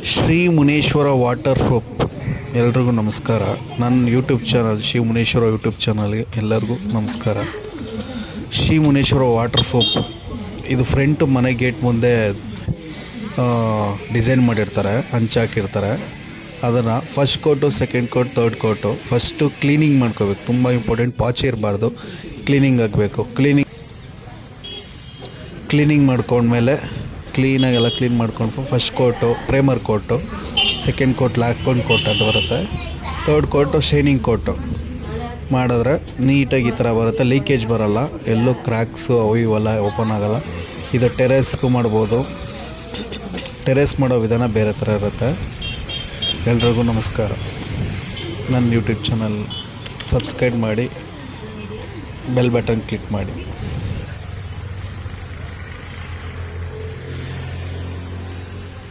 Shri Muneshwara water proof ಎಲ್ರಿಗೂ ನಮಸ್ಕಾರ. ನನ್ನ YouTube channel Shri Muneshwara YouTube ಚಾನಲ್ಗೆ ಎಲ್ಲರಿಗೂ ನಮಸ್ಕಾರ. ಶ್ರೀ ಮುನೇಶ್ವರ ವಾಟರ್ ಪ್ರೂಫ್ ಇದು ಫ್ರಂಟ್ ಮನೆ ಗೇಟ್ ಮುಂದೆ ಡಿಸೈನ್ ಮಾಡಿರ್ತಾರೆ, ಹಂಚಾಕಿರ್ತಾರೆ. ಅದನ್ನು first coat, second coat, third coat first cleaning ಮಾಡ್ಕೋಬೇಕು. ತುಂಬ ಇಂಪಾರ್ಟೆಂಟ್. ಪಾಚಿ ಇರಬಾರ್ದು, ಕ್ಲೀನಿಂಗ್ ಆಗಬೇಕು. ಕ್ಲೀನಿಂಗ್ ಮಾಡ್ಕೊಂಡ್ಮೇಲೆ ಕ್ಲೀನಾಗೆಲ್ಲ ಕ್ಲೀನ್ ಮಾಡ್ಕೊಂಡು first coat primer coat, second coat ಲ್ಯಾಕ್ಕೊಂಡು ಕೋಟ್ ಅದು ಬರುತ್ತೆ, ಥರ್ಡ್ ಕೋಟು ಶೈನಿಂಗ್ ಕೋಟು ಮಾಡಿದ್ರೆ ನೀಟಾಗಿ ಈ ಥರ ಬರುತ್ತೆ. ಲೀಕೇಜ್ ಬರೋಲ್ಲ, ಎಲ್ಲೂ ಕ್ರ್ಯಾಕ್ಸು ಅವು ಇವೆಲ್ಲ ಓಪನ್ ಆಗೋಲ್ಲ. ಇದು ಟೆರೇಸ್ಗೂ ಮಾಡ್ಬೋದು. ಟೆರೇಸ್ ಮಾಡೋ ವಿಧಾನ ಬೇರೆ ಥರ ಇರುತ್ತೆ. ಎಲ್ರಿಗೂ ನಮಸ್ಕಾರ. ನನ್ನ ಯೂಟ್ಯೂಬ್ ಚಾನಲ್ ಸಬ್ಸ್ಕ್ರೈಬ್ ಮಾಡಿ, ಬೆಲ್ ಬಟನ್ ಕ್ಲಿಕ್ ಮಾಡಿ.